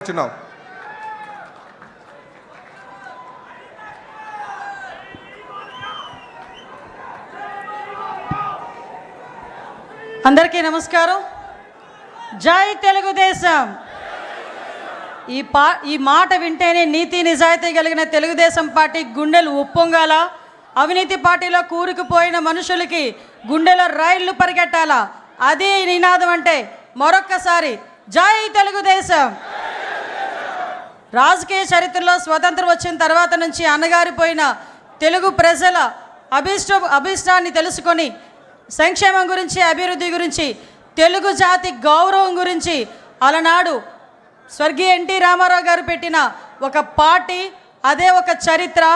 చున్నాం. అందరికీ నమస్కారం. జై తెలుగుదేశం. ఈ మాట వింటేనే నీతి నిజాయితీ కలిగిన తెలుగుదేశం పార్టీ గుండెలు ఉప్పొంగాల. అవినీతి పార్టీలో కూరుకుపోయిన మనుషులకి గుండెలో రైళ్లు పరిగెట్టాలా. అదే నినాదం అంటే మరొక్కసారి జై తెలుగుదేశం. రాజకీయ చరిత్రలో స్వతంత్రం వచ్చిన తర్వాత నుంచి అన్నగారిపోయిన తెలుగు ప్రజల అభిష్టాన్ని తెలుసుకొని సంక్షేమం గురించి, అభివృద్ధి గురించి, తెలుగు జాతి గౌరవం గురించి అలనాడు స్వర్గీయ ఎన్టీ రామారావు గారు పెట్టిన ఒక పార్టీ, అదే ఒక చరిత్ర,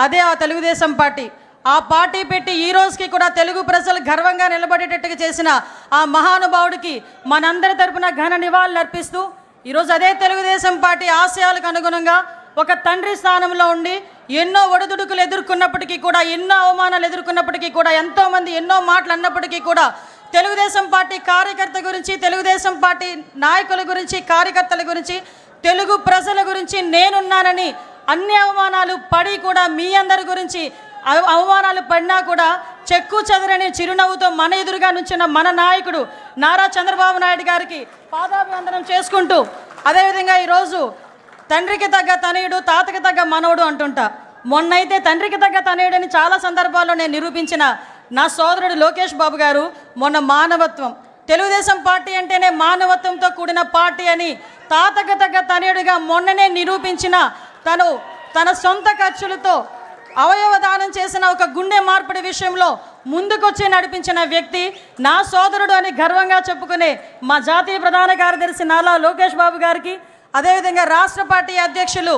అదే ఆ తెలుగుదేశం పార్టీ. ఆ పార్టీ పెట్టి ఈ రోజుకి కూడా తెలుగు ప్రజలు గర్వంగా నిలబడేటట్టుగా చేసిన ఆ మహానుభావుడికి మనందరి తరపున ఘన నివాళులు అర్పిస్తూ ఈరోజు అదే తెలుగుదేశం పార్టీ ఆశయాలకు అనుగుణంగా ఒక తండ్రి స్థానంలో ఉండి ఎన్నో ఒడిదుడుకులు ఎదుర్కొన్నప్పటికీ కూడా, ఎన్నో అవమానాలు ఎదుర్కొన్నప్పటికీ కూడా, ఎంతోమంది ఎన్నో మాటలు అన్నప్పటికీ కూడా తెలుగుదేశం పార్టీ కార్యకర్త గురించి, తెలుగుదేశం పార్టీ నాయకుల గురించి, కార్యకర్తల గురించి, తెలుగు ప్రజల గురించి నేనున్నానని అన్ని అవమానాలు పడి కూడా మీ అందరి గురించి అవమానాలు పడినా కూడా చెక్కు చెదరని చిరునవ్వుతో మన ఎదురుగా నుంచిన మన నాయకుడు నారా చంద్రబాబు నాయుడు గారికి పాదాభివందనం చేసుకుంటూ, అదేవిధంగా ఈరోజు తండ్రికి తగ్గ తనయుడు, తాతకి తగ్గ మనవడు అంటుంటా. మొన్నైతే తండ్రికి తగ్గ తనయుడని చాలా సందర్భాల్లో నేను నిరూపించిన నా సోదరుడు లోకేష్ బాబు గారు మొన్న మానవత్వం, తెలుగుదేశం పార్టీ అంటేనే మానవత్వంతో కూడిన పార్టీ అని తాతకి తగ్గ తనయుడిగా మొన్ననే నిరూపించిన తను తన సొంత ఖర్చులతో అవయవ దానం చేసిన ఒక గుండె మార్పిడి విషయంలో ముందుకొచ్చి నడిపించిన వ్యక్తి నా సోదరుడు అని గర్వంగా చెప్పుకునే మా జాతీయ ప్రధాన కార్యదర్శి నాలా లోకేష్ బాబు గారికి, అదేవిధంగా రాష్ట్ర పార్టీ అధ్యక్షులు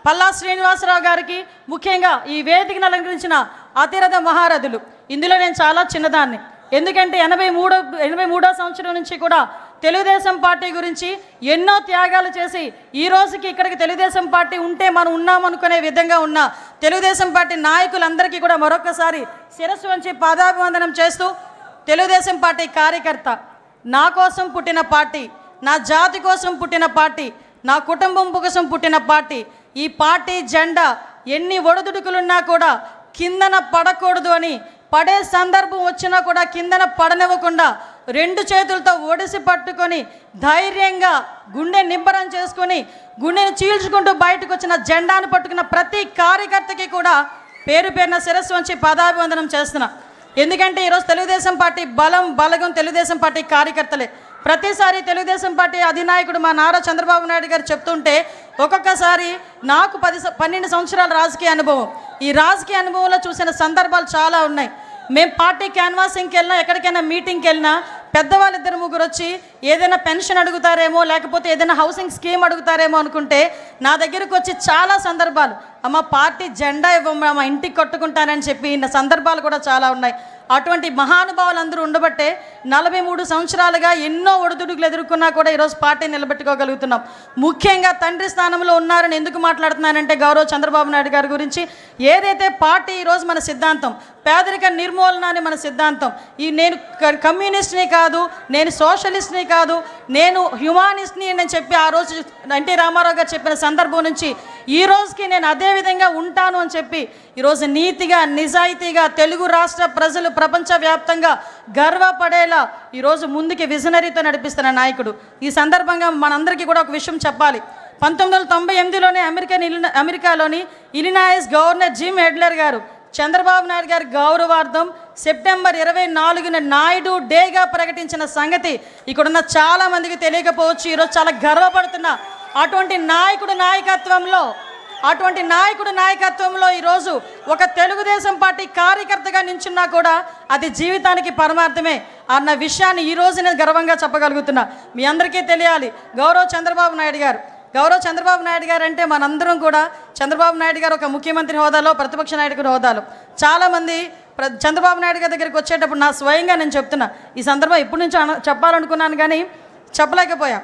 పల్లా శ్రీనివాసరావు గారికి, ముఖ్యంగా ఈ వేదికను అలంకరించిన అతిరథ మహారథులు. ఇందులో నేను చాలా చిన్నదాన్ని, ఎందుకంటే 83వ సంవత్సరం నుంచి కూడా తెలుగుదేశం పార్టీ గురించి ఎన్నో త్యాగాలు చేసి ఈ రోజుకి ఇక్కడికి తెలుగుదేశం పార్టీ ఉంటే మనం ఉన్నామనుకునే విధంగా ఉన్న తెలుగుదేశం పార్టీ నాయకులందరికీ కూడా మరొకసారి శిరస్సు వంచి పాదాభివందనం చేస్తూ, తెలుగుదేశం పార్టీ కార్యకర్త, నా కోసం పుట్టిన పార్టీ, నా జాతి కోసం పుట్టిన పార్టీ, నా కుటుంబం కోసం పుట్టిన పార్టీ. ఈ పార్టీ జెండా ఎన్ని ఒడిదుడుకులున్నా కూడా కిందన పడకూడదు అని, పడే సందర్భం వచ్చినా కూడా కిందన పడనివ్వకుండా 2 చేతులతో ఒడిసి పట్టుకొని ధైర్యంగా గుండె నిబ్బరం చేసుకొని గుండెని చీల్చుకుంటూ బయటకు వచ్చిన జెండాను పట్టుకున్న ప్రతి కార్యకర్తకి కూడా పేరు పేరున శిరస్సు వంచి పాదాభివందనం చేస్తున్నా. ఎందుకంటే ఈరోజు తెలుగుదేశం పార్టీ బలగం తెలుగుదేశం పార్టీ కార్యకర్తలే. ప్రతిసారి తెలుగుదేశం పార్టీ అధినాయకుడు మా నారా చంద్రబాబు నాయుడు గారు చెప్తుంటే ఒక్కొక్కసారి నాకు 12 సంవత్సరాల రాజకీయ అనుభవం, ఈ రాజకీయ అనుభవంలో చూసిన సందర్భాలు చాలా ఉన్నాయి. మేము పార్టీ క్యాన్వాసింగ్కి వెళ్ళినా, ఎక్కడికైనా మీటింగ్కి వెళ్ళినా పెద్దవాళ్ళు 2-3 వచ్చి ఏదైనా పెన్షన్ అడుగుతారేమో, లేకపోతే ఏదైనా హౌసింగ్ స్కీమ్ అడుగుతారేమో అనుకుంటే నా దగ్గరకు వచ్చి చాలా సందర్భాలు, అమ్మ పార్టీ జెండా ఇవ్వమ్మా, మా ఇంటికి కట్టుకుంటానని చెప్పి ఇన్న సందర్భాలు కూడా చాలా ఉన్నాయి. అటువంటి మహానుభావులు అందరూ ఉండబట్టే 43 సంవత్సరాలుగా ఎన్నో ఒడిదుడుకులు ఎదుర్కొన్నా కూడా ఈరోజు పార్టీ నిలబెట్టుకోగలుగుతున్నాం. ముఖ్యంగా తండ్రి స్థానంలో ఉన్నారని ఎందుకు మాట్లాడుతున్నానంటే గౌరవ చంద్రబాబు నాయుడు గారి గురించి. ఏదైతే పార్టీ ఈరోజు మన సిద్ధాంతం పేదరిక నిర్మూలన అని మన సిద్ధాంతం. నేను కమ్యూనిస్ట్ని కాదు, నేను సోషలిస్ట్ని కాదు, నేను హ్యుమానిస్ట్ని అని చెప్పి ఆ రోజు ఎన్టీ రామారావు గారు చెప్పిన సందర్భం నుంచి ఈ రోజుకి నేను అదే విధంగా ఉంటాను అని చెప్పి ఈరోజు నీతిగా, నిజాయితీగా తెలుగు రాష్ట్ర ప్రజలు ప్రపంచవ్యాప్తంగా గర్వపడేలా ఈరోజు ముందుకి విజనరీతో నడిపిస్తున్న నాయకుడు. ఈ సందర్భంగా మనందరికీ కూడా ఒక విషయం చెప్పాలి. 1998లోనే అమెరికాలోని ఇలినాయిస్ గవర్నర్ జిమ్ హెడ్లర్ గారు చంద్రబాబు నాయుడు గారి గౌరవార్థం సెప్టెంబర్ 24న నాయుడు డేగా ప్రకటించిన సంగతి ఇక్కడున్న చాలామందికి తెలియకపోవచ్చు. ఈరోజు చాలా గర్వపడుతున్నా. అటువంటి నాయకుడు నాయకత్వంలో ఈరోజు ఒక తెలుగుదేశం పార్టీ కార్యకర్తగా నించున్నా కూడా అది జీవితానికి పరమార్థమే అన్న విషయాన్ని ఈరోజు నేను గర్వంగా చెప్పగలుగుతున్నా. మీ అందరికీ తెలియాలి, గౌరవ చంద్రబాబు నాయుడు గారు అంటే మనందరం కూడా చంద్రబాబు నాయుడు గారు ఒక ముఖ్యమంత్రి హోదాలో, ప్రతిపక్ష నాయకుడి హోదాలో చాలామంది చంద్రబాబు నాయుడు గారి దగ్గరికి వచ్చేటప్పుడు నా స్వయంగా నేను చెప్తున్నా, ఈ సందర్భం ఎప్పటి నుంచో చెప్పాలనుకున్నాను కానీ చెప్పలేకపోయా.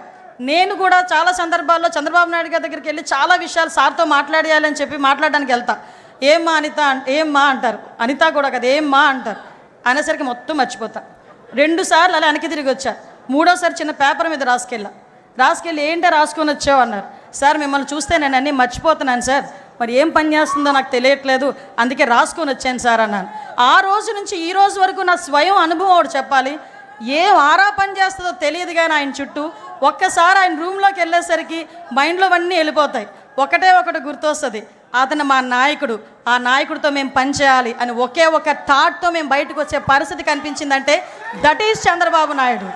నేను కూడా చాలా సందర్భాల్లో చంద్రబాబు నాయుడు గారి దగ్గరికి వెళ్ళి చాలా విషయాలు సార్తో మాట్లాడేయాలని చెప్పి మాట్లాడడానికి వెళ్తా. ఏమ్మా అనిత, ఏమ్మా అంటారు, అనిత కూడా కదా ఏమ్మా అంటారు, అనేసరికి మొత్తం మర్చిపోతా. 2 సార్లు అలా వెనక్కి తిరిగి వచ్చా. 3వసారి చిన్న పేపర్ మీద రాసుకెళ్ళా. రాసుకెళ్ళి ఏంటో రాసుకొని వచ్చావు అన్నారు. సార్ మిమ్మల్ని చూస్తే నేను అన్నీ మర్చిపోతున్నాను సార్, మరి ఏం పని చేస్తుందో నాకు తెలియట్లేదు, అందుకే రాసుకొని వచ్చాను సార్ అన్నాను. ఆ రోజు నుంచి ఈ రోజు వరకు నా స్వయం అనుభవం ఒకటి చెప్పాలి, ఏం ఆరా పని చేస్తుందో తెలియదు కానీ ఆయన చుట్టూ ఒక్కసారి ఆయన రూమ్లోకి వెళ్ళేసరికి మైండ్లో అన్నీ వెళ్ళిపోతాయి. ఒకటే ఒకటి గుర్తొస్తుంది, అతను మా నాయకుడు, ఆ నాయకుడితో మేము పని చేయాలి అని ఒకే ఒక థాట్తో మేము బయటకు వచ్చే పరిస్థితి కనిపించిందంటే that is Chandrababu Naidu,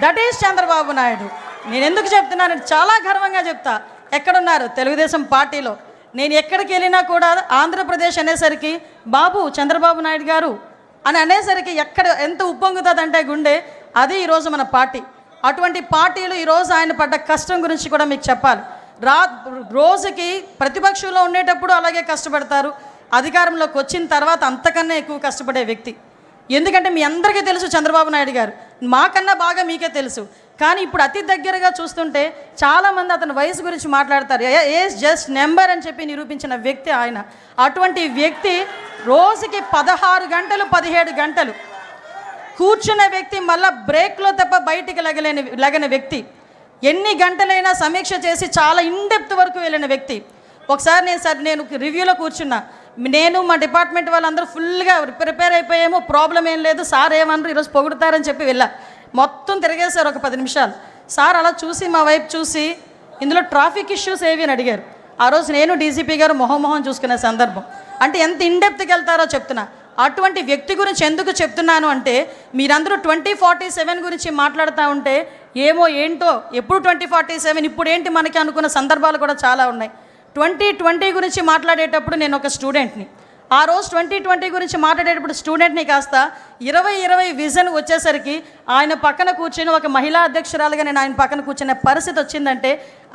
that is Chandrababu Naidu. నేను ఎందుకు చెప్తున్నాను, చాలా గర్వంగా చెప్తా. ఎక్కడున్నారు తెలుగుదేశం పార్టీలో, నేను ఎక్కడికి వెళ్ళినా కూడా ఆంధ్రప్రదేశ్ అనేసరికి బాబు చంద్రబాబు నాయుడు గారు అని అనేసరికి ఎక్కడ ఎంత ఉప్పొంగుతుందంటే గుండె, అది ఈరోజు మన పార్టీ. అటువంటి పార్టీలు ఈరోజు ఆయన పడ్డ కష్టం గురించి కూడా మీకు చెప్పాలి. రోజుకి ప్రతిపక్షంలో ఉండేటప్పుడు అలాగే కష్టపడతారు, అధికారంలోకి వచ్చిన తర్వాత అంతకన్నా ఎక్కువ కష్టపడే వ్యక్తి. ఎందుకంటే మీ అందరికీ తెలుసు చంద్రబాబు నాయుడు గారు, మాకన్నా బాగా మీకే తెలుసు. కానీ ఇప్పుడు అతి దగ్గరగా చూస్తుంటే చాలామంది అతని వయసు గురించి మాట్లాడతారు, ఏజ్ జస్ట్ నెంబర్ అని చెప్పి నిరూపించిన వ్యక్తి ఆయన. అటువంటి వ్యక్తి రోజుకి 16 గంటలు 17 గంటలు కూర్చున్న వ్యక్తి, మళ్ళీ బ్రేక్లో తప్ప బయటికి లగని వ్యక్తి, ఎన్ని గంటలైనా సమీక్ష చేసి చాలా ఇన్డెప్త్ వరకు వెళ్ళిన వ్యక్తి. ఒకసారి నేను రివ్యూలో కూర్చున్నా, నేను మా డిపార్ట్మెంట్ వాళ్ళందరూ ఫుల్గా ప్రిపేర్ అయిపోయాము, ప్రాబ్లం ఏం లేదు, సార్ ఏమన్నారు ఈరోజు పొగుడుతారని చెప్పి వెళ్ళా. మొత్తం తిరిగేశారు ఒక 10 నిమిషాలు. సార్ అలా చూసి మా వైపు చూసి ఇందులో ట్రాఫిక్ ఇష్యూస్ ఏవి అని అడిగారు. ఆ రోజు నేను డీజీపీ గారు మొహం చూసుకునే సందర్భం. అంటే ఎంత ఇన్డెప్త్కి వెళ్తారో చెప్తున్నా. అటువంటి వ్యక్తి గురించి ఎందుకు చెప్తున్నాను అంటే, మీరందరూ 2047 గురించి మాట్లాడుతూ ఉంటే ఏమో ఏంటో, ఎప్పుడు 2047 ఇప్పుడు ఏంటి మనకి అనుకున్న సందర్భాలు కూడా చాలా ఉన్నాయి. 2020 గురించి మాట్లాడేటప్పుడు నేను ఒక స్టూడెంట్ని, ఆ రోజు 2020 గురించి మాట్లాడేటప్పుడు స్టూడెంట్ని కాస్త 2020 విజన్ వచ్చేసరికి ఆయన పక్కన కూర్చొని ఒక మహిళా అధ్యక్షురాలుగా నేను ఆయన పక్కన కూర్చునే పరిస్థితి వచ్చిందంటే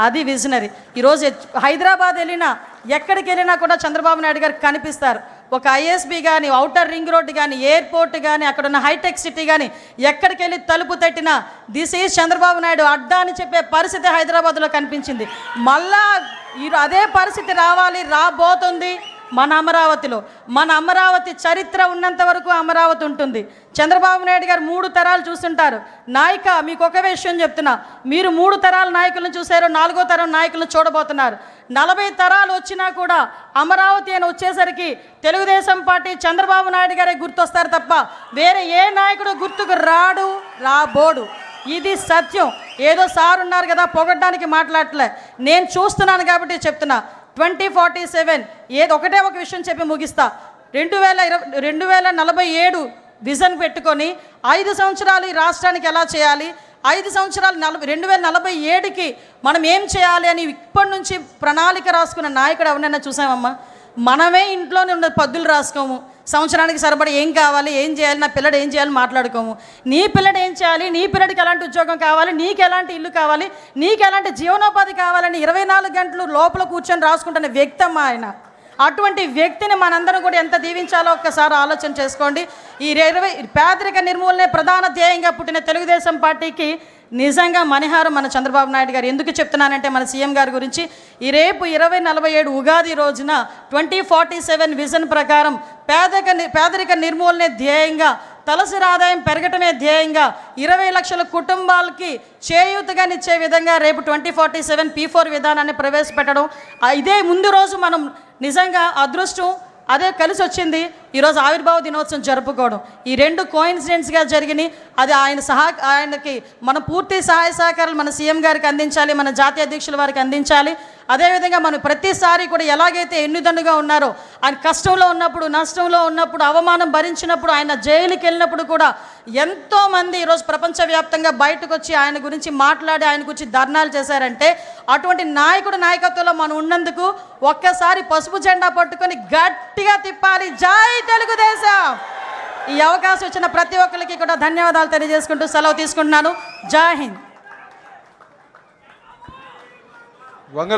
అది విజనరీ. ఈరోజు హైదరాబాద్ వెళ్ళినా ఎక్కడికి వెళ్ళినా కూడా చంద్రబాబు నాయుడు గారు కనిపిస్తారు. ఒక ఐఎస్బి కానీ, ఔటర్ రింగ్ రోడ్డు కానీ, ఎయిర్పోర్ట్ కానీ, అక్కడ ఉన్న హైటెక్ సిటీ కానీ, ఎక్కడికి వెళ్ళి తలుపు తట్టినా దిస్ ఈజ్ చంద్రబాబు నాయుడు అడ్డా అని చెప్పే పరిస్థితి హైదరాబాద్లో కనిపించింది. మళ్ళా అదే పరిస్థితి రాబోతుంది మన అమరావతిలో. మన అమరావతి చరిత్ర ఉన్నంత వరకు అమరావతి ఉంటుంది. చంద్రబాబు నాయుడు గారు 3 తరాలు చూస్తుంటారు. నాయక మీకు ఒక విషయం చెప్తున్నా, మీరు 3 తరాల నాయకులను చూశారు, 4వ తరం నాయకులను చూడబోతున్నారు. 40 తరాలు వచ్చినా కూడా అమరావతి అని వచ్చేసరికి తెలుగుదేశం పార్టీ చంద్రబాబు నాయుడు గారే గుర్తొస్తారు తప్ప వేరే ఏ నాయకుడు గుర్తుకు రాబోడు. ఇది సత్యం. ఏదో సార్ ఉన్నారు కదా పొగడ్డానికి మాట్లాడలే, నేను చూస్తున్నాను కాబట్టి చెప్తున్నా. 2047 ఒకటే ఒక విషయం చెప్పి ముగిస్తా. 2047 విజన్ పెట్టుకొని 5 సంవత్సరాలు ఈ రాష్ట్రానికి ఎలా చేయాలి, 5 సంవత్సరాలు 2047కి మనం ఏం చేయాలి అని ఇప్పటి నుంచి ప్రణాళిక రాసుకున్న నాయకుడు ఎవరైనా చూసామమ్మా? మనమే ఇంట్లోనే ఉన్న పద్దులు రాసుకోము, సంవత్సరానికి సరిపడి ఏం కావాలి, ఏం చేయాలి, నా పిల్లడు ఏం చేయాలి మాట్లాడుకోము. నీ పిల్లడు ఏం చేయాలి, నీ పిల్లడికి ఎలాంటి ఉద్యోగం కావాలి, నీకు ఎలాంటి ఇల్లు కావాలి, నీకు ఎలాంటి జీవనోపాధి కావాలని 24 గంటలు లోపల కూర్చొని రాసుకుంటున్న వ్యక్తి అమ్మా ఆయన. అటువంటి వ్యక్తిని మనందరం కూడా ఎంత దీవించాలో ఒక్కసారి ఆలోచన చేసుకోండి. ఈ పేదరిక నిర్మూలనే ప్రధాన ధ్యేయంగా పుట్టిన తెలుగుదేశం పార్టీకి నిజంగా మణిహారం మన చంద్రబాబు నాయుడు గారు. ఎందుకు చెప్తున్నానంటే మన సీఎం గారి గురించి, ఈ రేపు 2047 ఉగాది రోజున 2047 విజన్ ప్రకారం పేదరిక నిర్మూలనే ధ్యేయంగా, తలసరి ఆదాయం పెరగటమే ధ్యేయంగా 20 లక్షల కుటుంబాలకి చేయూతగానిచ్చే విధంగా రేపు 2047 P4 విధానాన్ని ప్రవేశపెట్టడం, ఇదే ముందు రోజు మనం నిజంగా అదృష్టం అదే కలిసి వచ్చింది. ఈరోజు ఆవిర్భావ దినోత్సవం జరుపుకోవడం, ఈ 2 కోయిన్సిడెంట్స్గా జరిగినాయి. అది ఆయనకి మన పూర్తి సహాయ సహకారాలు మన సీఎం గారికి అందించాలి, మన జాతీయ అధ్యక్షుల వారికి అందించాలి. అదేవిధంగా మనం ప్రతిసారి కూడా ఎలాగైతే ఎన్నిదన్నుగా ఉన్నారో, ఆయన కష్టంలో ఉన్నప్పుడు, నష్టంలో ఉన్నప్పుడు, అవమానం భరించినప్పుడు, ఆయన జైలుకి వెళ్ళినప్పుడు కూడా ఎంతోమంది ఈరోజు ప్రపంచవ్యాప్తంగా బయటకు వచ్చి ఆయన గురించి మాట్లాడి ఆయన గురించి ధర్నాలు చేశారంటే, అటువంటి నాయకత్వంలో మనం ఉన్నందుకు ఒక్కసారి పసుపు జెండా పట్టుకొని గట్టిగా తిప్పాలి. జై తెలుగుదేశం. ఈ అవకాశం ఇచ్చిన ప్రతి ఒక్కరికి కూడా ధన్యవాదాలు తెలియజేసుకుంటూ సెలవు తీసుకుంటున్నాను. జై హింద్.